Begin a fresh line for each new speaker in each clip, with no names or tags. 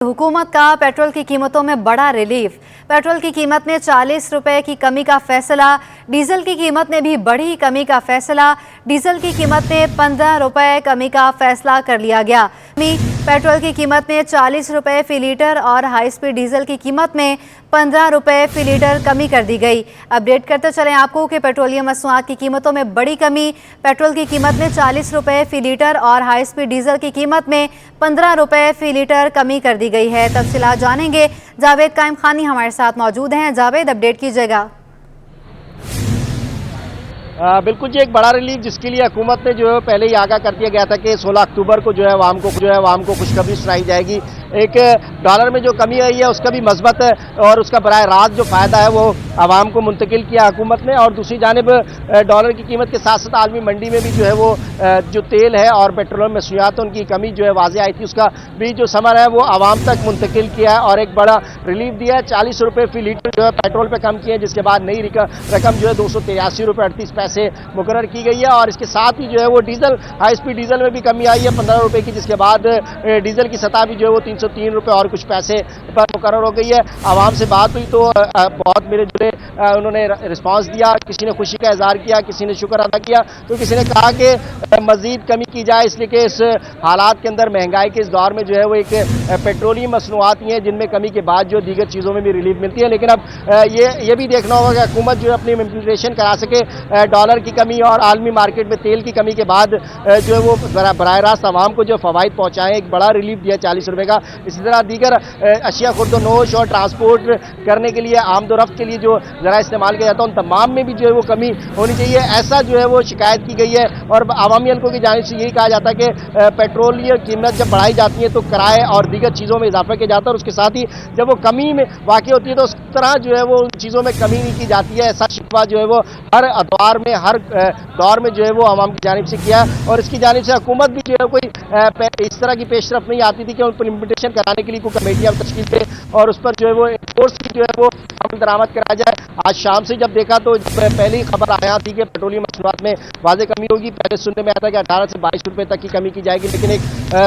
हुकूमत का पेट्रोल की कीमतों में बड़ा रिलीफ। पेट्रोल की कीमत में 40 रुपए की कमी का फैसला। डीजल की कीमत में भी बड़ी कमी का फैसला। डीजल की कीमत में 15 रुपए कमी का फैसला कर लिया गया। पेट्रोल की कीमत में 40 रुपए फी लीटर और हाई स्पीड डीजल की कीमत में 15 रुपए फी लीटर कमी कर दी गई। अपडेट करते चलें आपको कि पेट्रोलियम मसनूआत की कीमतों में बड़ी कमी। पेट्रोल की कीमत में 40 रुपए फी लीटर और हाई स्पीड डीजल की कीमत में 15 रुपए फी लीटर कमी कर दी गई है। तफसीलात जानेंगे, जावेद कायम खानी हमारे साथ मौजूद हैं। जावेद, अपडेट कीजिएगा।
बिल्कुल जी, एक बड़ा रिलीफ जिसके लिए हुकूमत ने जो है पहले ही आगाह कर दिया गया था कि 16 अक्टूबर को जो है आवाम को खुशखबरी सुनाई जाएगी। एक डॉलर में जो कमी आई है उसका भी मस्बत और उसका बराह रास्त जो फायदा है वो आवाम को मुंतकिल किया हुकूमत ने। और दूसरी जानिब डॉलर की कीमत के साथ साथ आलमी मंडी में भी जो है वो जो तेल है और पेट्रोलियम मसनूआत उनकी कमी जो है वाज़ेह आई थी, उसका भी जो समर है वो आवाम तक मुंतकिल किया है और एक बड़ा रिलीफ दिया है। 40 रुपये फी लीटर जो है पेट्रोल पे कम किए, जिसके बाद नई रकम जो है 283 रुपये 38 पैसे मुकर्रर की गई है। और इसके साथ ही जो है वो डीजल, हाई स्पीड डीजल में भी कमी आई है 15 रुपये की, जिसके बाद डीजल की सतह भी जो है वो 303 रुपये और कुछ पैसे पर मुकर्रर हो गई है। आवाम से बात हुई तो बहुत मेरे जुड़े उन्होंने रिस्पांस दिया। किसी ने खुशी का इजहार किया, किसी ने शुक्र अदा किया, तो किसी ने कहा कि मजीद कमी की जाए, इसलिए कि इस हालात के अंदर, महंगाई के इस दौर में जो है वो एक पेट्रोलियम मसनूआत ही है जिनमें कमी के बाद जो दीगर चीज़ों में भी रिलीफ मिलती है। लेकिन अब ये भी देखना होगा कि हुकूमत जो है अपनी इम्प्लीमेंटेशन करा सके। डॉलर की कमी और आलमी मार्केट में तेल की कमी के बाद जो है वो बराह रास्त आवाम को जो फवाइद पहुँचाएँ, एक बड़ा रिलीफ दिया 40 रुपये का। इसी तरह दीगर अशिया खुर्दोनोश और ट्रांसपोर्ट करने के लिए, आमदोरफ्त के लिए जो ज़रा इस्तेमाल किया जाता है, उन तमाम में भी जो है वो कमी होनी चाहिए, ऐसा जो है वो शिकायत की गई है। और अवामी हल्कों की जानिब से यही कहा जाता है कि पेट्रोलियम कीमत जब बढ़ाई जाती है तो किराए और दीगर चीज़ों में इजाफा किया जाता है, और उसके साथ ही जब वो कमी में वाक़ई होती है तो उस तरह जो है वो उन चीज़ों में कमी नहीं की जाती है। ऐसा शिकवा जो है वो हर अदवार में, हर दौर में जो है वो आवाम की जानिब से किया, और इसकी जानिब से हुकूमत भी जो है कोई इस तरह की पेशरफ नहीं आती थी कि उन पर इम्प्लीमेंटेशन कराने के लिए कोई कमेटियां तश्कील दे और उस पर जो है वो फोर्स की जो है वो अमल दरामद कराया जाए। आज शाम से जब देखा तो पहली खबर आया थी कि पेट्रोलियम मसनूआत में वाज़ेह कमी होगी। पहले सुनने में आया था कि 18 से 22 रुपये तक की कमी की जाएगी, लेकिन एक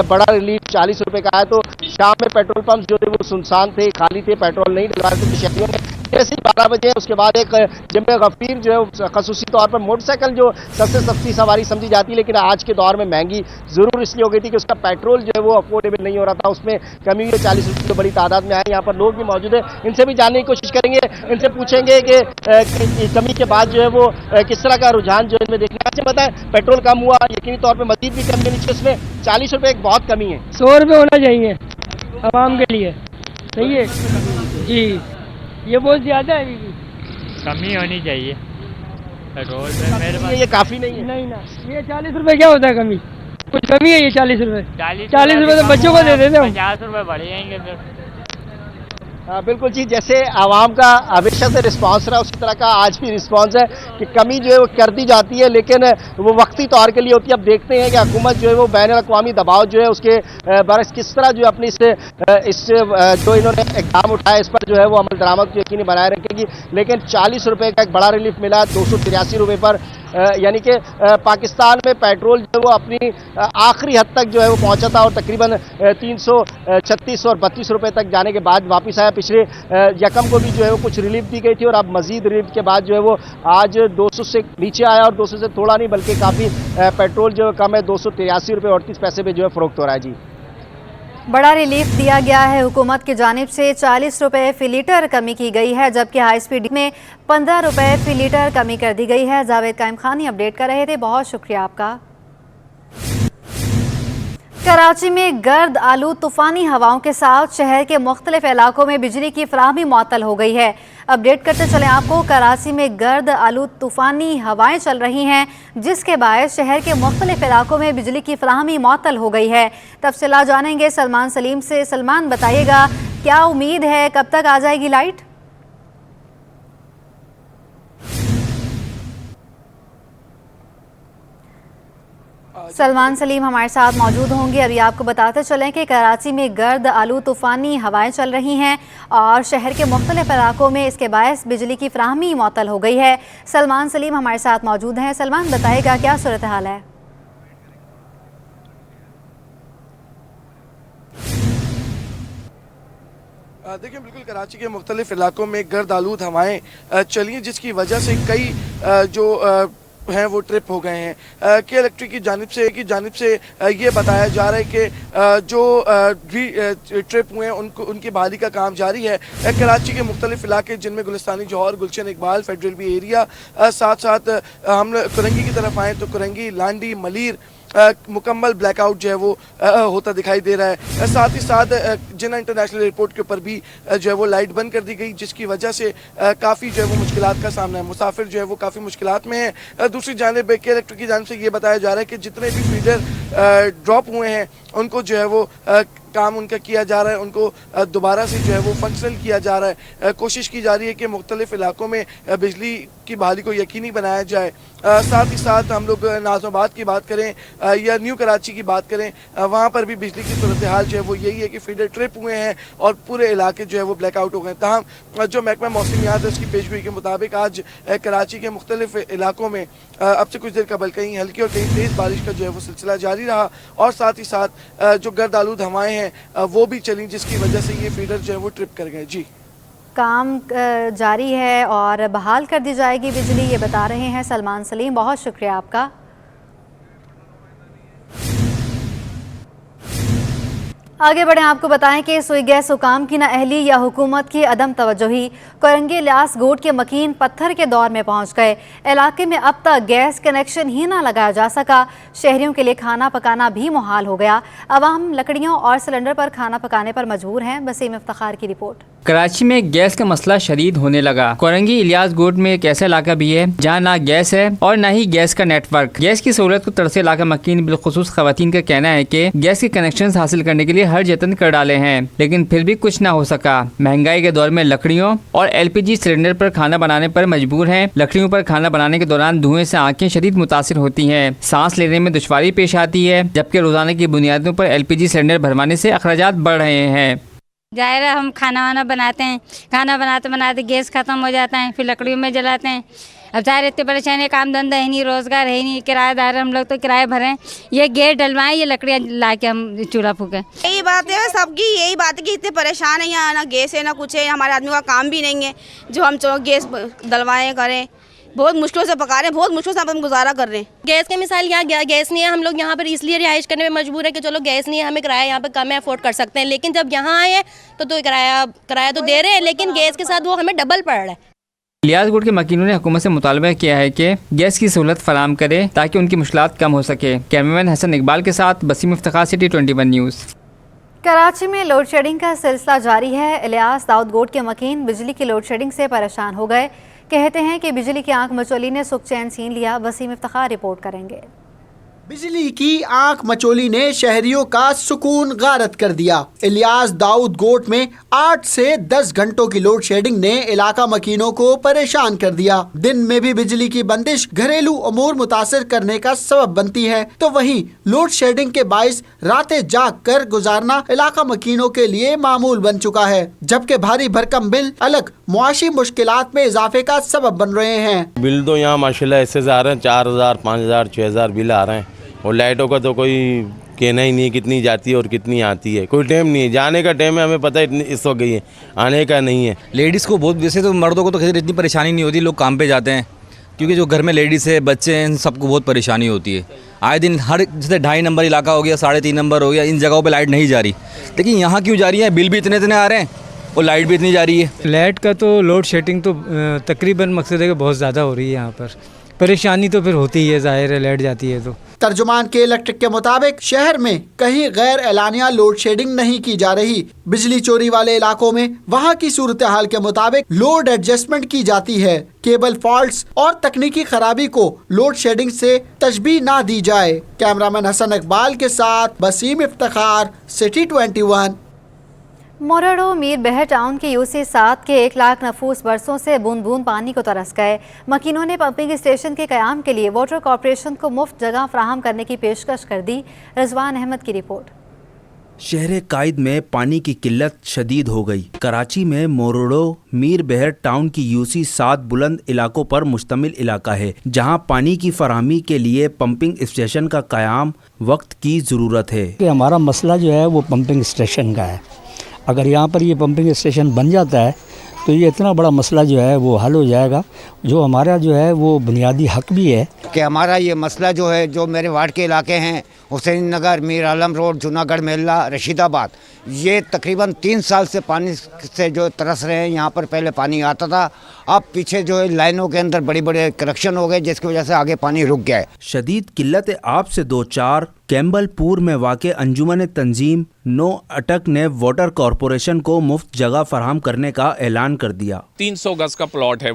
बड़ा रिलीफ 40 रुपये का आया। तो शाम में पेट्रोल पंप जो थे वो सुनसान थे, खाली थे, पेट्रोल नहीं डलवा रहे थे शहरियों ने। जैसे ही 12 बजे उसके बाद एक जिम्मे गफीर जो है खसूसी तौर पर मोटरसाइकिल जो सबसे सस्ती सवारी समझी जाती है, लेकिन आज के दौर में महंगी जरूर इसलिए हो गई थी कि उसका पेट्रोल जो है वो अफोर्डेबल नहीं हो रहा था, उसमें कमी हुई। 40 रुपये तो बड़ी तादाद में आए। यहाँ पर लोग भी मौजूद है, इनसे भी जानने की कोशिश करेंगे, इनसे पूछेंगे कि कमी के बाद जो है वो किस तरह का रुझान जो है इनमें देखने से। बताएं, पेट्रोल कम हुआ, यकीनी तौर पर मजीद भी कमी होनी चाहिए, इसमें 40 रुपये एक बहुत कमी है।
100 रुपये होना चाहिए आवाम के लिए, सही है जी, ये बहुत ज्यादा है।
कमी होनी चाहिए पेट्रोल पे, मेरे पास
ये काफी नहीं है।
नहीं ना, ये 40 रुपये क्या होता है कमी? कुछ कमी है ये 40 रुपये? 40 रुपये तो बच्चों को दे देते हो।
50 रुपये बढ़ जाएंगे फिर।
बिल्कुल जी, जैसे आवाम का हमेशा से रिस्पांस रहा उसी तरह का आज भी रिस्पांस है कि कमी जो है वो कर दी जाती है, लेकिन वो वक्ती तौर के लिए होती है। अब देखते हैं कि हुकूमत जो है वो बैन अल-अक़वामी दबाव जो है उसके बरस किस तरह जो अपनी इस जो इन्होंने इक़दाम उठाया इस पर जो है वो अमल दरामद यकीनी बनाए रखेगी। लेकिन 40 रुपये का एक बड़ा रिलीफ मिला 283 रुपये पर, यानी कि पाकिस्तान में पेट्रोल जो है वो अपनी आखिरी हद तक जो है वो पहुंचा था और तकरीबन 336 और 32 रुपये तक जाने के बाद वापस आया। पिछले यकम को भी जो है वो कुछ रिलीफ दी गई थी और अब मजीद रिलीफ के बाद जो है वो आज 200 से नीचे आया, और 200 से थोड़ा नहीं बल्कि काफ़ी पेट्रोल जो कम है 283 रुपये 38 पैसे पे जो है फरोख्त हो रहा है जी।
बड़ा रिलीफ दिया गया है हुकूमत की जानिब से। 40 रुपए फी लीटर कमी की गई है, जबकि हाई स्पीड में 15 रुपए फी लीटर कमी कर दी गई है। जावेद कायम खानी अपडेट कर रहे थे, बहुत शुक्रिया आपका। कराची में गर्द आलू तूफानी हवाओं के साथ शहर के मुख्तलिफ इलाकों में बिजली की फराहमी मुअत्तल हो गई है। अपडेट करते चले आपको, कराची में गर्द आलू तूफानी हवाएं चल रही हैं, जिसके बायस शहर के मुख्तलिफ इलाकों में बिजली की फराहमी मुअत्तल हो गई है। तफसीलात जानेंगे सलमान सलीम से। सलमान, बताइएगा क्या उम्मीद है, कब तक आ जाएगी लाइट? सलमान सलीम हमारे साथ मौजूद होंगे। अभी आपको बताते चलें कि कराची में गर्द आलू तूफानी हवाएं चल रही हैं और शहर के मुख्तलिफ इलाकों में इसके बायस बिजली की फराहमी मुअत्तल हो गई है। सलमान सलीम हमारे साथ मौजूद हैं। सलमान, बताइएगा क्या सूरत हाल है?
देखिए बिल्कुल कराची के मुख्तलिफ इलाकों में गर्द आलूद हवाएं चली हैं, जिसकी वजह से कई जो हैं वो ट्रिप हो गए हैं। के इलेक्ट्रिक की जानिब से ये बताया जा रहा है कि जो भी ट्रिप हुए हैं उनकी बहाली का काम जारी है। कराची के मुख्तलिफ इलाके जिनमें गुलिस्तानी जौहर, गुलशन इकबाल, फेडरल बी एरिया, साथ साथ हम कुरंगी की तरफ आएँ तो कुरंगी, लांडी, मलीर मुकम्मल ब्लैकआउट जो है वो होता दिखाई दे रहा है। साथ ही साथ जिन्ना इंटरनेशनल एयरपोर्ट के ऊपर भी जो है वो लाइट बंद कर दी गई, जिसकी वजह से काफ़ी जो है वो मुश्किलात का सामना है। मुसाफिर जो है वो काफ़ी मुश्किलात में है। दूसरी जानिब के इलेक्ट्रिक की जानिब से ये बताया जा रहा है कि जितने भी फीडर ड्रॉप हुए हैं उनको जो है वो काम उनका किया जा रहा है, उनको दोबारा से जो है वो फंक्शनल किया जा रहा है। कोशिश की जा रही है कि मुख्तलिफ इलाकों में बिजली की बहाली को यकीनी बनाया जाए। साथ ही साथ हम लोग नाज़माबाद की बात करें या न्यू कराची की बात करें, वहाँ पर भी बिजली की सूरत हाल जो है वो यही है कि फीडर ट्रिप हुए हैं और पूरे इलाके जो है वो ब्लैकआउट हो गए। तमाम जो महकमा मौसमियात है उसकी पेशगोई के मुताबिक आज कराची के मुख्तलिफ इलाकों में अब से कुछ देर कबल कहीं हल्की और कहीं तेज़ बारिश का जो है वो सिलसिला जारी रहा और साथ ही साथ जो गर्द आलूद हवाएँ हैं वो भी चली, जिसकी वजह से ये फीडर जो है वो ट्रिप कर गए। जी,
काम जारी है और बहाल कर दी जाएगी बिजली, ये बता रहे हैं सलमान सलीम। बहुत शुक्रिया आपका। आगे बढ़ें, आपको बताएं कि सुई गैस हुकाम की नाअहली या हुकूमत की अदम तवज्जोही कुरंगी इलियास गोट के मकीन पत्थर के दौर में पहुंच गए। इलाके में अब तक गैस कनेक्शन ही ना लगाया जा सका। शहरियों के लिए खाना पकाना भी मुहाल हो गया। अवाम लकड़ियों और सिलेंडर पर खाना पकाने पर मजबूर हैं। वसीम इफ्तिखार की रिपोर्ट।
कराची में गैस का मसला शदीद होने लगा। कुरंगी इलियास गोट में एक ऐसा इलाका भी है जहाँ ना गैस है और ना ही गैस का नेटवर्क। गैस की सहूलत को तरसे इलाका मकीन बिलखुसूस खवातीन का कहना है कि गैस के कनेक्शन हासिल करने के लिए हर जतन कर डाले हैं, लेकिन फिर भी कुछ ना हो सका। महंगाई के दौर में लकड़ियों और LPG सिलेंडर पर खाना बनाने पर मजबूर हैं। लकड़ियों पर खाना बनाने के दौरान धुएं से आंखें शदीद मुतासिर होती हैं, सांस लेने में दुश्वारी पेश आती है, जबकि रोजाना की बुनियादों पर LPG सिलेंडर भरवाने से अखराजात बढ़ रहे हैं।
जाहिर है हम खाना वाना बनाते हैं, खाना बनाते बनाते गैस ख़त्म हो जाता है, फिर लकड़ियों में जलाते हैं। अब जाहिर इतनी परेशानी, काम धंधा है नहीं, रोज़गार है नहीं, किराएदार हम लोग तो किराए भरें, ये गैस डलवाएं, ये लकड़ियाँ ला के हम चूल्हा फूकें।
यही बात है सबकी, यही बात है कि इतने परेशान है, यहाँ ना गैस है ना कुछ है, हमारे आदमी का काम भी नहीं है जो हम गैस डलवाएँ करें। बहुत मुश्किलों से पका रहे हैं, बहुत मुश्किल से हम गुजारा कर रहे हैं।
गैस की मिसाल यहाँ गैस नहीं है, हम लोग यहाँ पर इसलिए रिहाइश करने में मजबूर है कि चलो गैस नहीं है, हमें किराया यहाँ पे कम है, अफोर्ड कर सकते हैं। लेकिन जब यहाँ आए हैं तो किराया तो दे रहे हैं, लेकिन गैस के साथ वो हमें डबल पड़ रहा है।
इलियास गोट के मकीनों ने हुकूमत से मुतालबा किया है कि गैस की सहूलत फराम करे ताकि उनकी मुश्किलात कम हो सके। कैमरामैन हसन इकबाल के साथ वसीम इफ्तिखार, सिटी 21 न्यूज़।
कराची में लोड शेडिंग का सिलसिला जारी है। इलियास दाऊद गोट के मकीन बिजली की लोड शेडिंग से परेशान हो गए। कहते हैं कि बिजली की आंख मचोली ने सुख चैन छीन लिया। वसीम इफ्तिखार रिपोर्ट करेंगे।
बिजली की आंख मचोली ने शहरियों का सुकून गारत कर दिया। इलियास दाऊद गोट में 8 से 10 घंटों की लोड शेडिंग ने इलाका मकीनों को परेशान कर दिया। दिन में भी बिजली की बंदिश घरेलू अमूर मुतासिर करने का सबब बनती है, तो वहीं लोड शेडिंग के बाइस रातें जाग कर गुजारना इलाका मकीनों के लिए मामूल बन चुका है, जबकि भारी भरकम बिल अलग मुआशी मुश्किलात में इजाफे का सबब बन रहे हैं।
बिल तो यहाँ माशाल्लाह ऐसे आ रहे हैं, 4000, 5000, 6000 बिल आ रहे हैं और लाइटों का तो कोई कहना ही नहीं है कितनी जाती है और कितनी आती है। कोई टाइम नहीं है, जाने का टाइम है, हमें पता है इतनी इस वक्त गई है, आने का नहीं है।
लेडीज़ को बहुत, वैसे तो मर्दों को तो खैर इतनी परेशानी नहीं होती, लोग काम पे जाते हैं, क्योंकि जो घर में लेडीज़ है, बच्चे हैं, सबको बहुत परेशानी होती है। आए दिन हर जैसे 2.5 नंबर इलाका हो गया, 3.5 नंबर हो गया, इन जगहों पर लाइट नहीं जा रही। लेकिन यहाँ क्यों जा रही है? बिल भी इतने आ रहे हैं और लाइट भी इतनी जा रही है।
लाइट का तो लोड शेडिंग तो तकरीबन मकसद है कि बहुत ज़्यादा हो रही है। यहाँ पर परेशानी तो फिर होती ही है, जाहिर है लाइट जाती है तो।
तर्जुमान के इलेक्ट्रिक के मुताबिक शहर में कहीं गैर एलानिया लोड शेडिंग नहीं की जा रही। बिजली चोरी वाले इलाकों में वहां की सूरत हाल के मुताबिक लोड एडजस्टमेंट की जाती है। केबल फॉल्ट्स और तकनीकी खराबी को लोड शेडिंग से तशबीह ना दी जाए। कैमरामैन हसन इकबाल के साथ वसीम इफ्तिखार, सिटी 21।
मोरडो मीर बहर टाउन के UC 7 के 1 लाख नफूस बरसों से बूंद बूंद पानी को तरस गए। मकीनों ने पंपिंग स्टेशन के क़याम के लिए वाटर कॉरपोरेशन को मुफ्त जगह फ्राहम करने की पेशकश कर दी। रजवान अहमद की रिपोर्ट।
शहर कायद में पानी की किल्लत शदीद हो गई। कराची में मोरडो मीर बहर टाउन की UC 7 बुलंद इलाकों पर मुश्तमिल इलाका है, जहां पानी की फराहमी के लिए पंपिंग स्टेशन का क़याम वक्त की ज़रूरत है।
कि हमारा मसला जो है वो पंपिंग स्टेशन का है। अगर यहाँ पर ये पंपिंग स्टेशन बन जाता है तो ये इतना बड़ा मसला जो है वो हल हो जाएगा, जो हमारा जो है वो बुनियादी हक भी है
कि हमारा ये मसला जो है, जो मेरे वार्ड के इलाके हैं हुसैन नगर, मीर आलम रोड, जूनागढ़ मेला, रशीदाबाद, ये तकरीबन 3 साल से पानी से जो तरस रहे हैं। यहाँ पर पहले पानी आता था, अब पीछे जो है लाइनों के अंदर बड़े बड़े करेक्शन हो गए, जिसकी वजह से आगे पानी रुक गया है।
शदीद किल्लत आब से 2-4 कैम्बलपुर में वाक़ अंजुमन तंजीम नो अटक ने वाटर कॉरपोरेशन को मुफ्त जगह फराहम करने का ऐलान कर दिया।
300 गज का प्लॉट है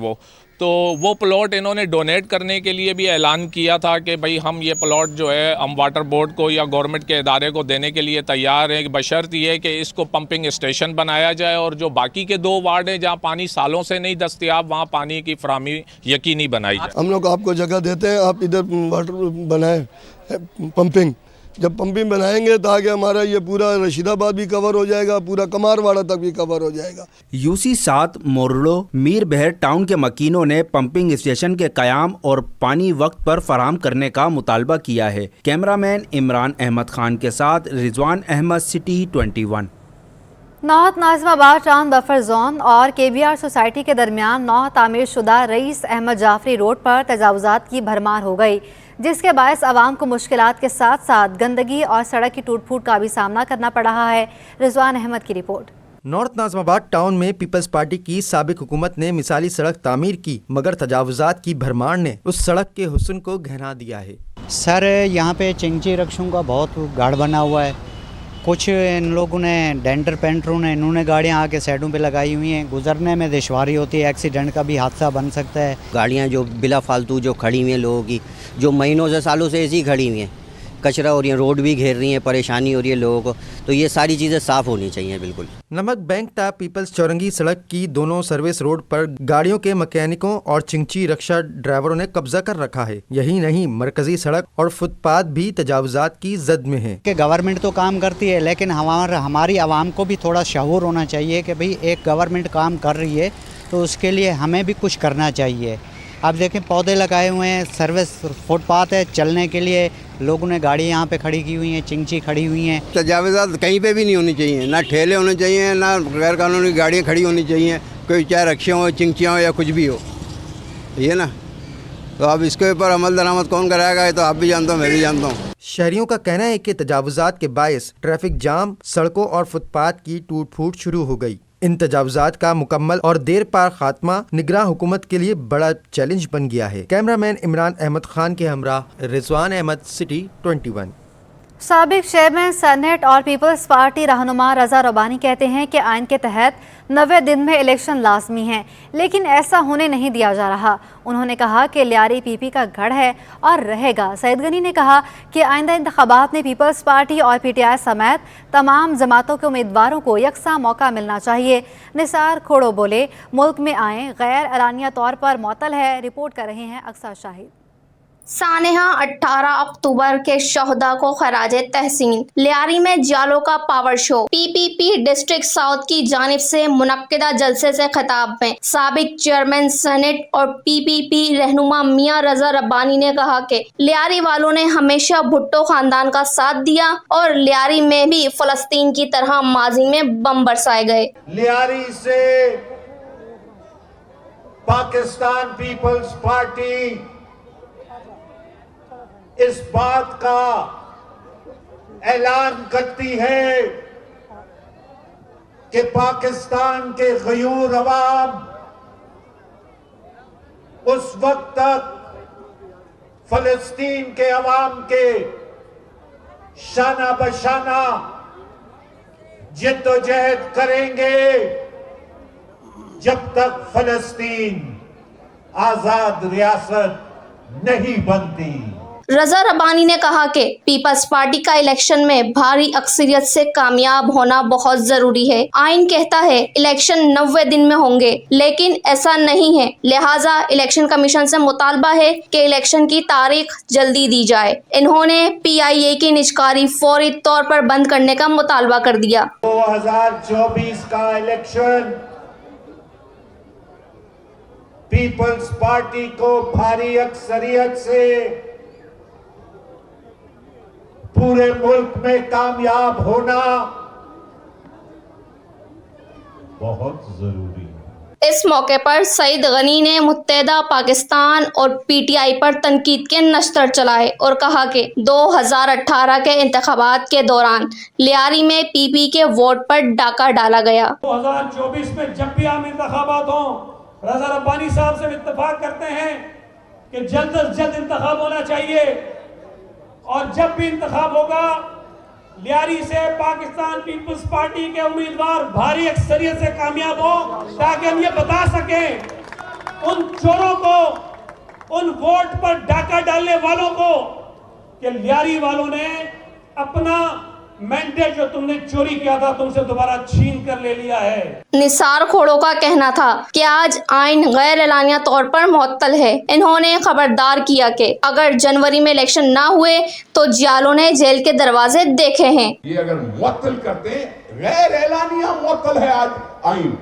वो प्लॉट इन्होंने डोनेट करने के लिए भी ऐलान किया था कि भाई हम ये प्लॉट जो है हम वाटर बोर्ड को या गवर्नमेंट के इदारे को देने के लिए तैयार हैं, बशर्त ये कि इसको पंपिंग स्टेशन बनाया जाए और जो बाकी के 2 वार्ड हैं जहाँ पानी सालों से नहीं दस्तयाब, वहाँ पानी की फराहमी यकीनी बनाई जाए।
हम लोग आपको जगह देते हैं, आप इधर वाटर बनाएं पंपिंग। जब पंपिंग बनाएंगे तो आगे हमारा ये पूरा रशीदाबाद भी कवर हो जाएगा, पूरा कमारवाड़ा तक भी कवर हो जाएगा।
यूसी 7 मोरडो मीर बहर टाउन के मकीनों ने पंपिंग स्टेशन के कयाम और पानी वक्त पर फराहम करने का मुतालबा किया है। कैमरामैन इमरान अहमद खान के साथ रिजवान अहमद, सिटी 21।
नौहत नाज़िमाबाद टाउन बफर जोन और KBR सोसाइटी के दरमियान नौ तामीर शुदा रईस अहमद जाफरी रोड पर तजावुजात की भरमार हो गई, जिसके बायस आवाम को मुश्किलात के साथ साथ गंदगी और सड़क की टूट फूट का भी सामना करना पड़ रहा है। रिजवान अहमद की रिपोर्ट।
नॉर्थ नाज़िमाबाद टाउन में पीपल्स पार्टी की साबिक हुकूमत ने मिसाली सड़क तामीर की, मगर तजावुजात की भरमार ने उस सड़क के हुस्न को गहरा दिया है।
सर यहाँ पे चिंची रक्षों का बहुत गाढ़ बना हुआ है। कुछ इन लोगों ने डेंटर पेंटरों ने इन्होंने गाड़ियाँ आके साइडों पे लगाई हुई हैं, गुजरने में दुश्वारी होती है, एक्सीडेंट का भी हादसा बन सकता है।
गाड़ियाँ जो बिला फालतू जो खड़ी हुई हैं लोगों की, जो महीनों से सालों से ऐसी खड़ी हुई हैं, कचरा हो रही है, रोड भी घेर रही है, परेशानी हो रही है लोगों को, तो ये सारी चीज़ें साफ़ होनी चाहिए बिल्कुल।
नमक बैंक टा पीपल्स चौरंगी सड़क की दोनों सर्विस रोड पर गाड़ियों के मैकेनिकों और चिंची रक्षा ड्राइवरों ने कब्जा कर रखा है। यही नहीं, मरकजी सड़क और फुटपाथ भी तजावुजात की जद में है।
कि गवर्नमेंट तो काम करती है, लेकिन हमारी आवाम को भी थोड़ा शऊर होना चाहिए कि भाई एक गवर्नमेंट काम कर रही है तो उसके लिए हमें भी कुछ करना चाहिए। अब देखें पौधे लगाए हुए हैं, सर्विस फुटपाथ है, चलने के लिए लोगों ने गाड़ी यहाँ पे खड़ी की हुई हैं, चिंची खड़ी हुई हैं।
तजावुजात कहीं पे भी नहीं होनी चाहिए, ना ठेले होने चाहिए, ना गैर कानूनी गाड़ियाँ खड़ी होनी चाहिए, कोई चाहे रक्शे हो, चिंचियाँ हो या कुछ भी हो, ये ना। तो अब इसके ऊपर अमल दरामद कौन कराएगा, ये तो आप भी जानते हो, मैं भी जानता हूँ।
शहरियों का कहना है कि तजावुजात के बायस ट्रैफिक जाम, सड़कों और फुटपाथ की टूट फूट शुरू हो गई। इन तजावुजात का मुकम्मल और देर पार खात्मा निगरान हुकूमत के लिए बड़ा चैलेंज बन गया है। कैमरामैन इमरान अहमद खान के हमरा रिजवान अहमद, सिटी 21।
साबिक चेयरमैन सेनेट और पीपल्स पार्टी रहनुमा रजा रबानी कहते हैं कि आइन के तहत 90 दिन में इलेक्शन लाजमी है, लेकिन ऐसा होने नहीं दिया जा रहा। उन्होंने कहा कि लियारी PP का गढ़ है और रहेगा। सईद गनी ने कहा कि आइंदा इंतखाबात में पीपल्स पार्टी और PTI समेत तमाम जमातों के उम्मीदवारों को यकसा मौका मिलना चाहिए। निसार खोड़ो बोले, मुल्क में आए गैर एलानिया तौर पर मुअत्तल है। रिपोर्ट कर रहे हैं अक्सर शाहिद।
सानेहा 18 अक्टूबर के शहदा को खराजे तहसीन। लियारी में जालो का power show. PPP district south की जानिब से मुनक्किदा जलसे से खिताब में साबिक चेयरमैन सेनेट और PPP रहनुमा मियां रजा रब्बानी ने कहा कि लियारी वालों ने हमेशा भुट्टो खानदान का साथ दिया और लियारी में भी फलस्तीन की तरह माजी में बम बरसाए गए।
लियारी से पाकिस्तान पीपल्स पार्टी इस बात का ऐलान करती है कि पाकिस्तान के गयूर अवाम उस वक्त तक फलस्तीन के अवाम के शाना बशाना जिद्दोजहद करेंगे जब तक फलस्तीन आजाद रियासत नहीं बनती।
रजा रब्बानी ने कहा कि पीपल्स पार्टी का इलेक्शन में भारी अक्सरियत से कामयाब होना बहुत जरूरी है। आइन कहता है इलेक्शन 90 दिन में होंगे, लेकिन ऐसा नहीं है। लिहाजा इलेक्शन कमीशन से मुतालबा है कि इलेक्शन की तारीख जल्दी दी जाए। इन्होंने PIA की निजकारी फौरी तौर पर बंद करने का मुतालबा कर दिया।
2024 का इलेक्शन पीपल्स पार्टी को भारी अक्सरियत से पूरे मुल्क में कामयाब होना बहुत ज़रूरी है।
इस मौके पर सईद गनी ने मुत्तहदा पाकिस्तान और पीटीआई पर तनकीद के नश्तर चलाए और कहा कि 2018 के इंतखाबात के दौरान लियारी में पीपी के वोट पर डाका डाला गया।
2024 में जब भी आम इंतखाबात हों, रज़ा रब्बानी साहब से इत्तेफाक करते हैं कि जल्द अज जल्द इंतखाब होना चाहिए और जब भी इंतखाब होगा लियारी से पाकिस्तान पीपल्स पार्टी के उम्मीदवार भारी अक्सरियत से कामयाब हो, ताकि हम ये बता सकें उन चोरों को, उन वोट पर डाका डालने वालों को कि लियारी वालों ने अपना मैंडेट जो तुमने चोरी किया था तुमसे दोबारा छीन कर ले लिया है।
निसार खोड़ों का कहना था कि आज आइन गैर एलानिया तौर पर मुअत्तल है। इन्होंने खबरदार किया कि अगर जनवरी में इलेक्शन ना हुए तो जियालों ने जेल के दरवाजे देखे हैं।
ये अगर मुअत्तल करते, गैर एलानिया मुअत्तल है आज आइन,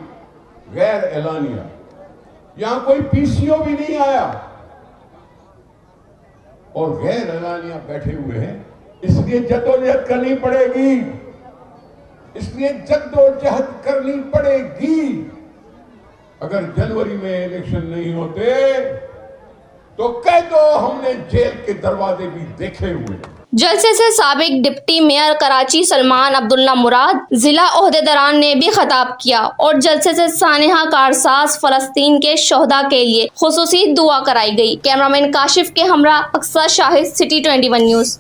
गैर एलानिया, यहाँ कोई पीसीओ भी नहीं आया और गैर एलानिया बैठे हुए हैं, इसलिए जद्दोजहद करनी पड़ेगी, इसलिए जद्दोजहद करनी पड़ेगी। अगर जनवरी में इलेक्शन नहीं होते तो कह दो हमने जेल के दरवाजे भी देखे हुए।
जलसे से साबिक डिप्टी मेयर कराची सलमान अब्दुल्ला मुराद, जिला ओहदेदारान ने भी खिताब किया और जलसे से सानिहा कारसाज फलस्तीन के शोहदा के लिए खुसूसी दुआ कराई गई। कैमरामैन काशिफ के हमरा अक्सर शाहिद, सिटी 21 न्यूज़।